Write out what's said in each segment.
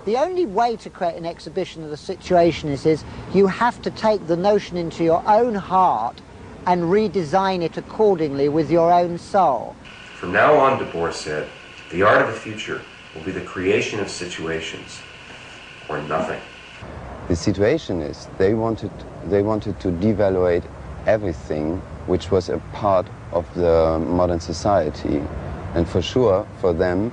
The only way to create an exhibition of the Situationists is you have to take the notion into your own heart and redesign it accordingly with your own soul. From now on, Du Bois said, the art of the future will be the creation of situations, or nothing. The Situationists, they wanted to devaluate everything which was a part of the modern society. And for sure, for them,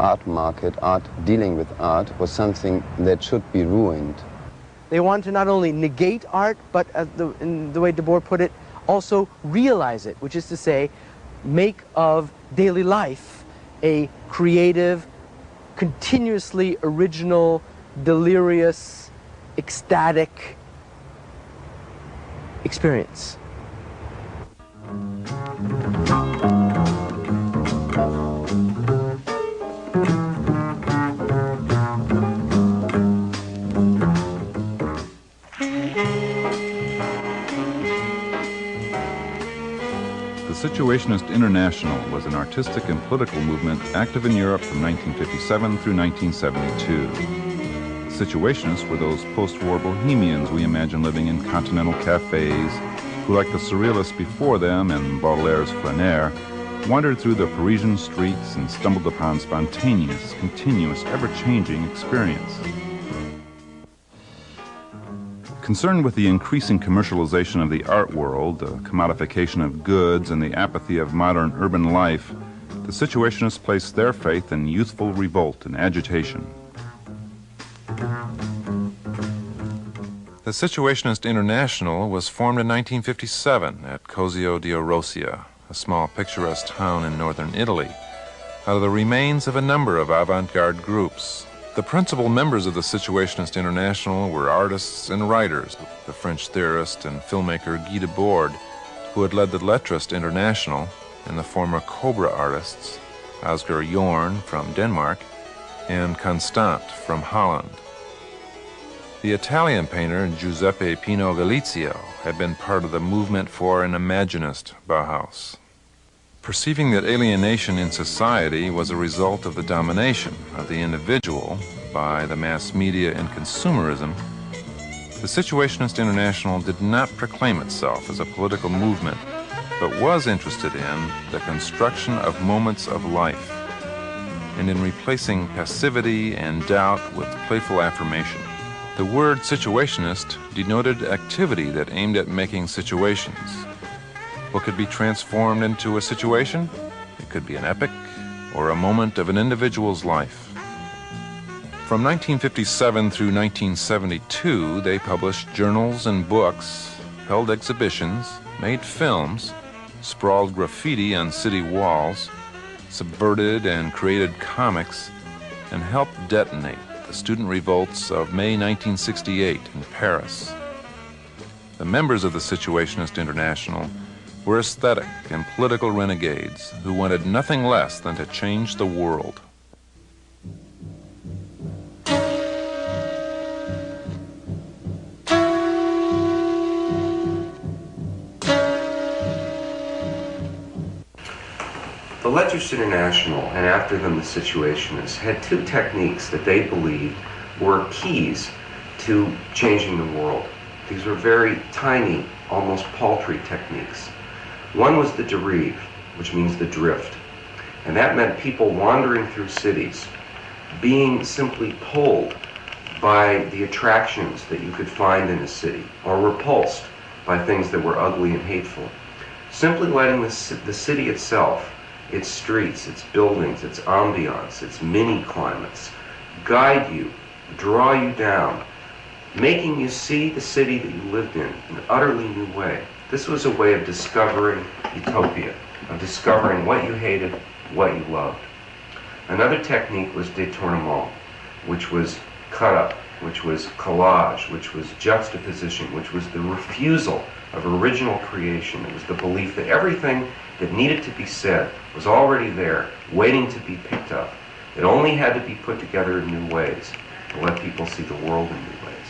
art market, art, dealing with art, was something that should be ruined. They want to not only negate art, but in the way Du Bois put it, also realize it, which is to say, make of daily life a creative, continuously original, delirious, ecstatic experience. The Situationist International was an artistic and political movement active in Europe from 1957 through 1972. The Situationists were those post-war bohemians we imagine living in continental cafes, who, like the Surrealists before them and Baudelaire's Flaneur, wandered through the Parisian streets and stumbled upon spontaneous, continuous, ever-changing experience. Concerned with the increasing commercialization of the art world, the commodification of goods, and the apathy of modern urban life, the Situationists placed their faith in youthful revolt and agitation. The Situationist International was formed in 1957 at Cosio di Orosia, a small picturesque town in northern Italy, out of the remains of a number of avant-garde groups. The principal members of the Situationist International were artists and writers, the French theorist and filmmaker Guy Debord, who had led the Lettrist International, and the former Cobra artists, Asger Jorn from Denmark and Constant from Holland. The Italian painter Giuseppe Pino Galizio had been part of the movement for an imaginist Bauhaus. Perceiving that alienation in society was a result of the domination of the individual by the mass media and consumerism, the Situationist International did not proclaim itself as a political movement, but was interested in the construction of moments of life and in replacing passivity and doubt with playful affirmation. The word situationist denoted activity that aimed at making situations. What could be transformed into a situation? It could be an epic or a moment of an individual's life. From 1957 through 1972, they published journals and books, held exhibitions, made films, sprawled graffiti on city walls, subverted and created comics, and helped detonate the student revolts of May 1968 in Paris. The members of the Situationist International were aesthetic and political renegades who wanted nothing less than to change the world. The Lettrist International, and after them the Situationists, had two techniques that they believed were keys to changing the world. These were very tiny, almost paltry techniques. One was the derived, which means the drift. And that meant people wandering through cities, being simply pulled by the attractions that you could find in a city, or repulsed by things that were ugly and hateful. Simply letting the city itself, its streets, its buildings, its ambiance, its mini-climates, guide you, draw you down, making you see the city that you lived in an utterly new way. This was a way of discovering utopia, of discovering what you hated, what you loved. Another technique was détournement, which was cut up, which was collage, which was juxtaposition, which was the refusal of original creation. It was the belief that everything that needed to be said was already there, waiting to be picked up. It only had to be put together in new ways to let people see the world in new ways.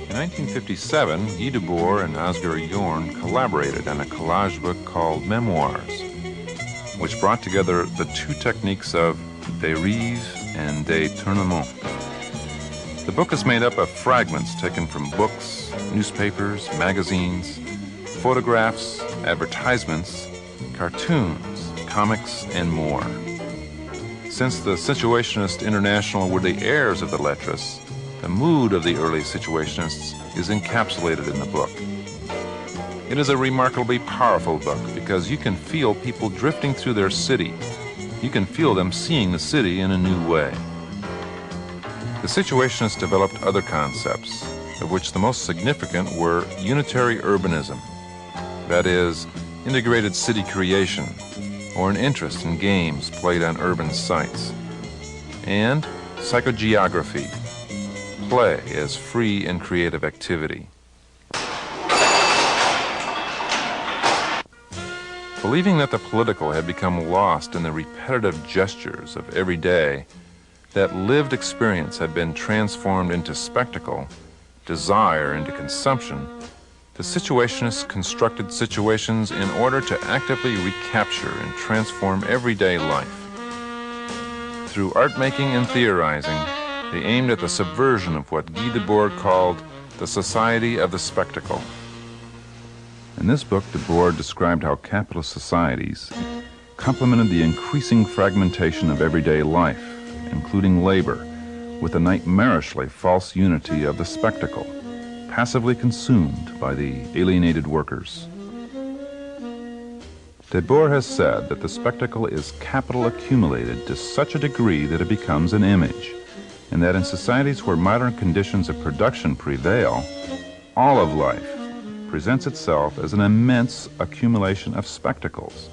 In 1957, Guy Debord and Oscar Jorn collaborated on a collage book called Memoirs, which brought together the two techniques of dérive and détournement. The book is made up of fragments taken from books, newspapers, magazines, photographs, advertisements, cartoons, comics, and more. Since the Situationist International were the heirs of the lettres, the mood of the early Situationists is encapsulated in the book. It is a remarkably powerful book because you can feel people drifting through their city. You can feel them seeing the city in a new way. The Situationists developed other concepts, of which the most significant were unitary urbanism, that is, integrated city creation, or an interest in games played on urban sites, and psychogeography, play as free and creative activity. Believing that the political had become lost in the repetitive gestures of every day, that lived experience had been transformed into spectacle, desire into consumption, the Situationists constructed situations in order to actively recapture and transform everyday life. Through art making and theorizing, they aimed at the subversion of what Guy Debord called the society of the spectacle. In this book, Debord described how capitalist societies complemented the increasing fragmentation of everyday life, including labor, with the nightmarishly false unity of the spectacle, passively consumed by the alienated workers. Debord has said that the spectacle is capital accumulated to such a degree that it becomes an image, and that in societies where modern conditions of production prevail, all of life presents itself as an immense accumulation of spectacles.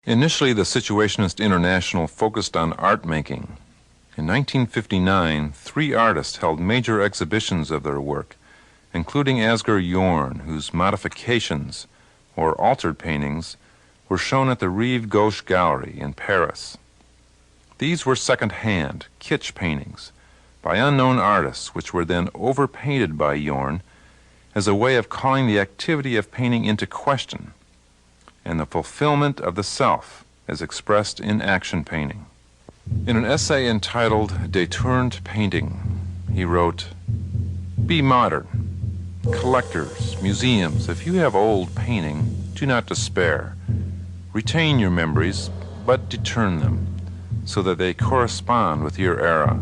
Initially, the Situationist International focused on art making. In 1959, 3 artists held major exhibitions of their work, including Oscar Jorn, whose modifications, or altered paintings, were shown at the Rive Gauche Gallery in Paris. These were second-hand, kitsch paintings by unknown artists, which were then overpainted by Jorn as a way of calling the activity of painting into question and the fulfillment of the self as expressed in action painting. In an essay entitled Détourned Painting, he wrote, "Be modern. Collectors, museums, if you have old painting, do not despair. Retain your memories, but deturn them, so that they correspond with your era.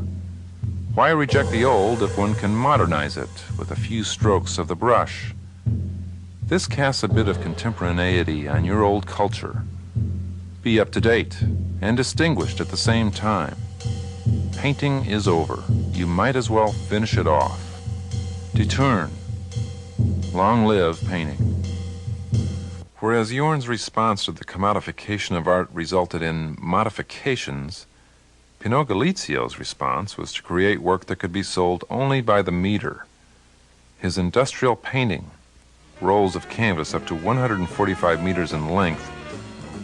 Why reject the old if one can modernize it with a few strokes of the brush? This casts a bit of contemporaneity on your old culture. Be up to date and distinguished at the same time. Painting is over. You might as well finish it off. Deturn. Long live painting." Whereas Jorn's response to the commodification of art resulted in modifications, Pinot-Galizio's response was to create work that could be sold only by the meter. His industrial painting, rolls of canvas up to 145 meters in length,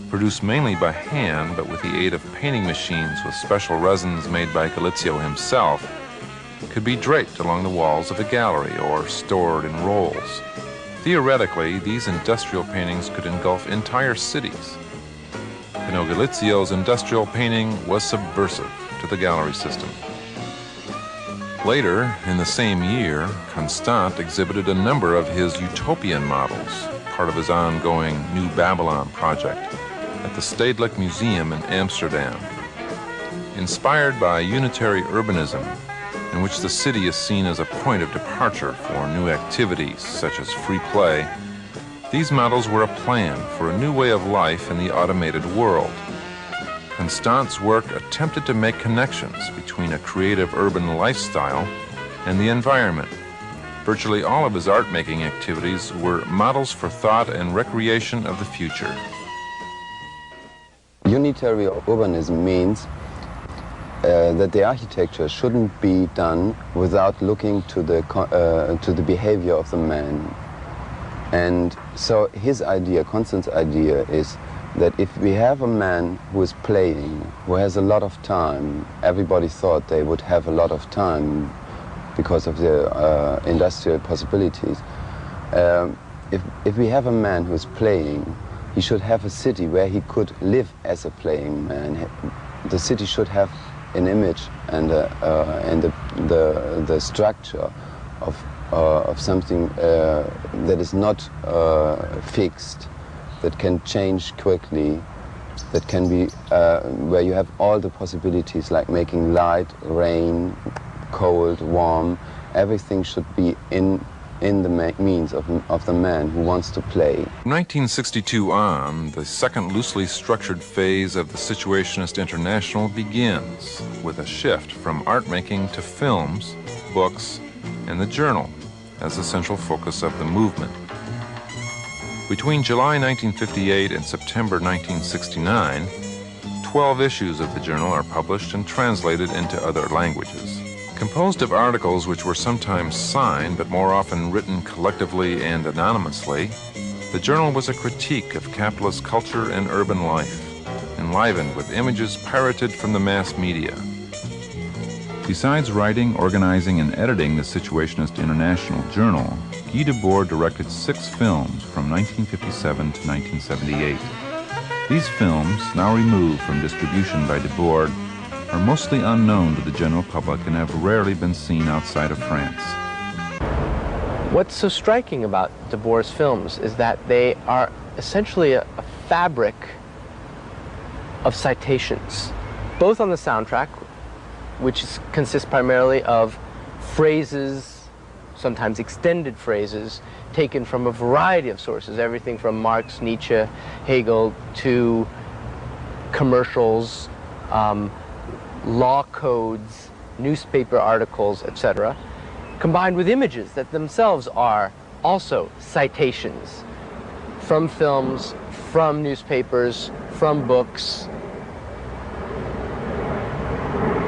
produced mainly by hand but with the aid of painting machines with special resins made by Galizio himself, could be draped along the walls of a gallery or stored in rolls. Theoretically, these industrial paintings could engulf entire cities. Pinot-Galizio's industrial painting was subversive to the gallery system. Later, in the same year, Constant exhibited a number of his utopian models, part of his ongoing New Babylon project, at the Stedelijk Museum in Amsterdam. Inspired by unitary urbanism, in which the city is seen as a point of departure for new activities such as free play, these models were a plan for a new way of life in the automated world. Constant's work attempted to make connections between a creative urban lifestyle and the environment. Virtually all of his art-making activities were models for thought and recreation of the future. Unitary urbanism means that the architecture shouldn't be done without looking to the behavior of the man. And so his idea, Constant's idea, is that if we have a man who is playing, who has a lot of time, everybody thought they would have a lot of time because of the industrial possibilities. If we have a man who is playing, he should have a city where he could live as a playing man. The city should have an image and the structure of something that is not fixed, that can change quickly, that can be where you have all the possibilities, like making light, rain, cold, warm. Everything should be in the means of the man who wants to play. From 1962 on, the second loosely structured phase of the Situationist International begins with a shift from art making to films, books, and the journal as the central focus of the movement. Between July 1958 and September 1969, 12 issues of the journal are published and translated into other languages. Composed of articles which were sometimes signed, but more often written collectively and anonymously, the journal was a critique of capitalist culture and urban life, enlivened with images pirated from the mass media. Besides writing, organizing, and editing the Situationist International Journal, Guy Debord directed 6 films from 1957 to 1978. These films, now removed from distribution by Debord, are mostly unknown to the general public and have rarely been seen outside of France. What's so striking about Debord's films is that they are essentially a fabric of citations, both on the soundtrack, which consists primarily of phrases, sometimes extended phrases, taken from a variety of sources, everything from Marx, Nietzsche, Hegel, to commercials, law codes, newspaper articles, etc., combined with images that themselves are also citations from films, from newspapers, from books,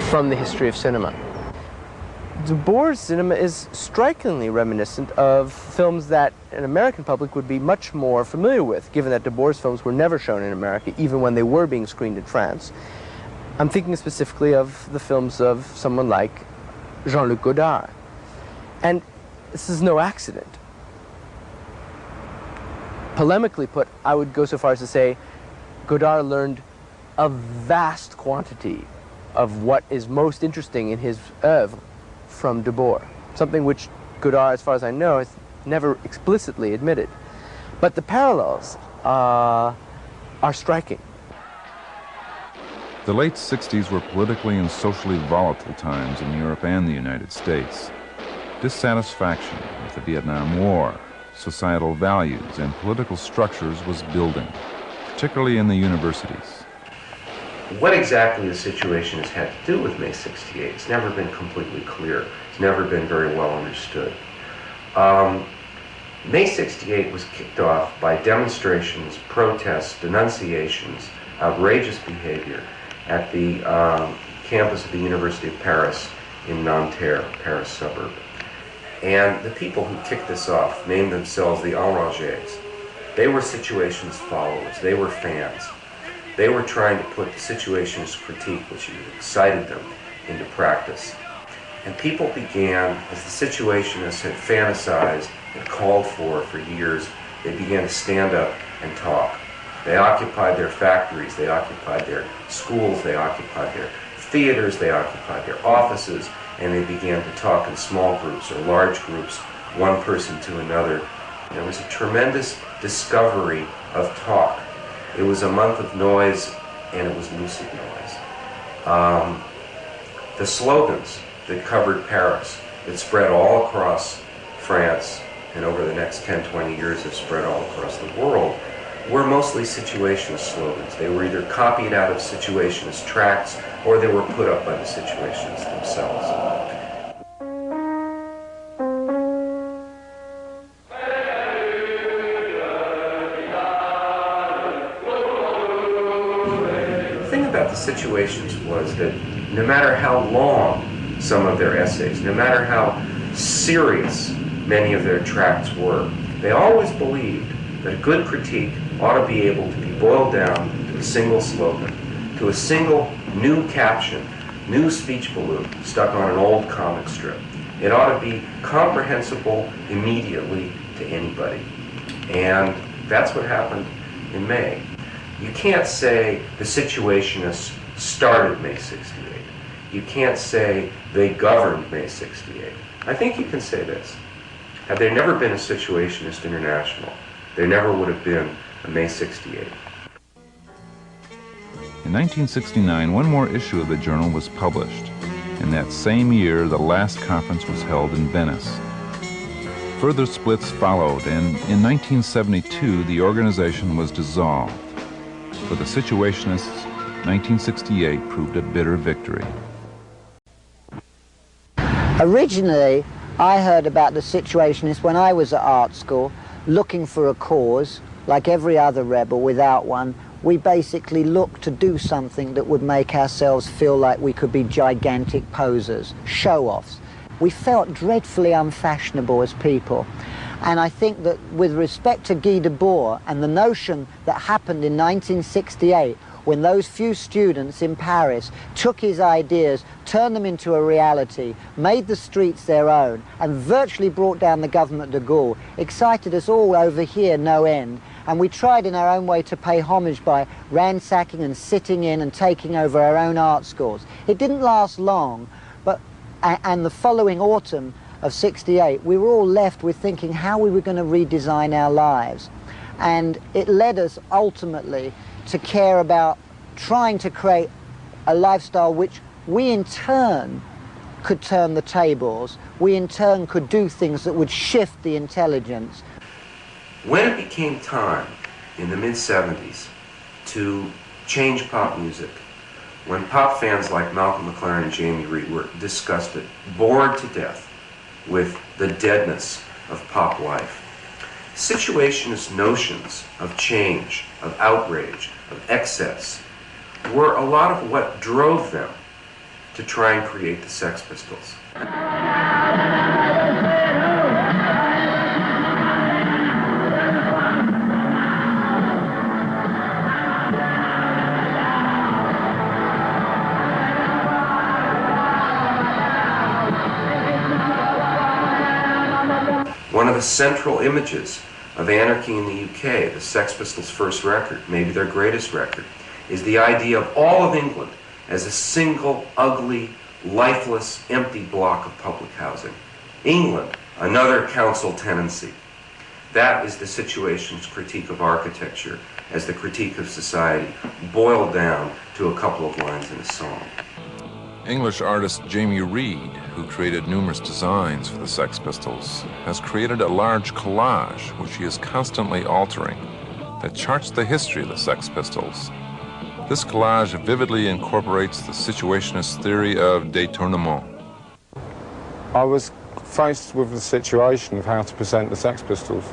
from the history of cinema. Debord's cinema is strikingly reminiscent of films that an American public would be much more familiar with, given that Debord's films were never shown in America, even when they were being screened in France. I'm thinking specifically of the films of someone like Jean-Luc Godard. And this is no accident. Polemically put, I would go so far as to say Godard learned a vast quantity of what is most interesting in his oeuvre from Debord, something which Godard, as far as I know, has never explicitly admitted. But the parallels are striking. The late 60s were politically and socially volatile times in Europe and the United States. Dissatisfaction with the Vietnam War, societal values, and political structures was building, particularly in the universities. What exactly the situation has had to do with May 68, it's never been completely clear. It's never been very well understood. May 68 was kicked off by demonstrations, protests, denunciations, outrageous behavior at the campus of the University of Paris in Nanterre, Paris suburb. And the people who kicked this off named themselves the Enragés. They were Situationist followers. They were fans. They were trying to put the Situationist critique, which excited them, into practice. And people began, as the Situationists had fantasized and called for years, they began to stand up and talk. They occupied their factories, they occupied their schools, they occupied their theaters, they occupied their offices, and they began to talk in small groups or large groups, one person to another. There was a tremendous discovery of talk. It was a month of noise, and it was lucid noise. The slogans that covered Paris, that spread all across France, and over the next 10, 20 years have spread all across the world, were mostly Situationist slogans. They were either copied out of Situationist tracts, or they were put up by the Situationists themselves. the Situationists was that no matter how long some of their essays, no matter how serious many of their tracts were, they always believed that a good critique ought to be able to be boiled down to a single slogan, to a single new caption, new speech balloon stuck on an old comic strip. It ought to be comprehensible immediately to anybody. And that's what happened in May. You can't say the Situationists started May 68. You can't say they governed May 68. I think you can say this. Had there never been a Situationist International, there never would have been a May 68. In 1969, one more issue of the journal was published. In that same year, the last conference was held in Venice. Further splits followed, and in 1972, the organization was dissolved. For the Situationists, 1968 proved a bitter victory. Originally, I heard about the Situationists when I was at art school, looking for a cause. Like every other rebel without one, we basically looked to do something that would make ourselves feel like we could be gigantic posers, show-offs. We felt dreadfully unfashionable as people. And I think that with respect to Guy Debord and the notion that happened in 1968, when those few students in Paris took his ideas, turned them into a reality, made the streets their own, and virtually brought down the government de Gaulle, excited us all over here no end. And we tried in our own way to pay homage by ransacking and sitting in and taking over our own art schools. It didn't last long, and the following autumn of '68, we were all left with thinking how we were going to redesign our lives. And it led us ultimately to care about trying to create a lifestyle which we in turn could turn the tables, we in turn could do things that would shift the intelligence. When it became time in the mid-70s to change pop music, when pop fans like Malcolm McLaren and Jamie Reed were disgusted, bored to death with the deadness of pop life, Situationist notions of change, of outrage, of excess were a lot of what drove them to try and create the Sex Pistols. One of the central images of anarchy in the UK, the Sex Pistols' first record, maybe their greatest record, is the idea of all of England as a single, ugly, lifeless, empty block of public housing. England, another council tenancy. That is the Situationist critique of architecture as the critique of society, boiled down to a couple of lines in a song. English artist Jamie Reed, who created numerous designs for the Sex Pistols, has created a large collage which he is constantly altering that charts the history of the Sex Pistols. This collage vividly incorporates the Situationist theory of détournement. I was faced with the situation of how to present the Sex Pistols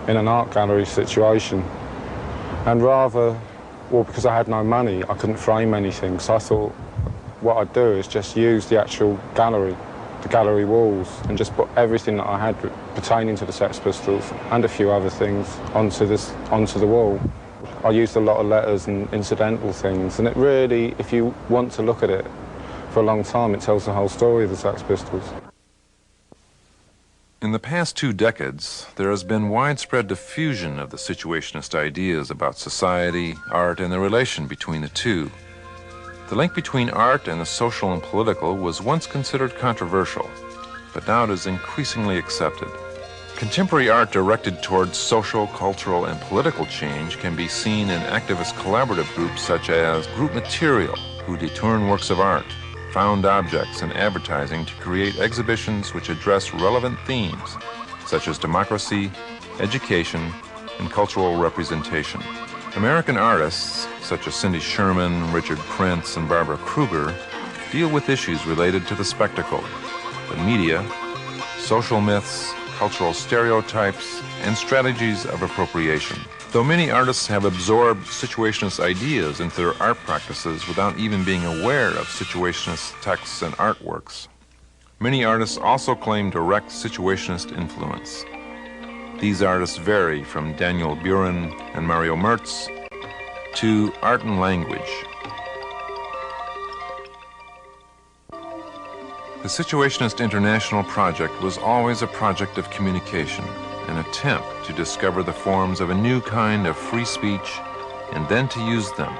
in an art gallery situation, and because I had no money, I couldn't frame anything, so I thought what I'd do is just use the actual gallery, the gallery walls, and just put everything that I had pertaining to the Sex Pistols and a few other things onto the wall. I used a lot of letters and incidental things, and it really, if you want to look at it for a long time, it tells the whole story of the Sex Pistols. In the past 2 decades, there has been widespread diffusion of the Situationist ideas about society, art, and the relation between the two. The link between art and the social and political was once considered controversial, but now it is increasingly accepted. Contemporary art directed towards social, cultural, and political change can be seen in activist collaborative groups such as Group Material, who deturn works of art, found objects, and advertising to create exhibitions which address relevant themes such as democracy, education, and cultural representation. American artists such as Cindy Sherman, Richard Prince, and Barbara Kruger deal with issues related to the spectacle, the media, social myths, cultural stereotypes, and strategies of appropriation. Though many artists have absorbed situationist ideas into their art practices without even being aware of situationist texts and artworks, many artists also claim direct situationist influence. These artists vary from Daniel Buren and Mario Mertz to art and language. The Situationist International project was always a project of communication, an attempt to discover the forms of a new kind of free speech and then to use them.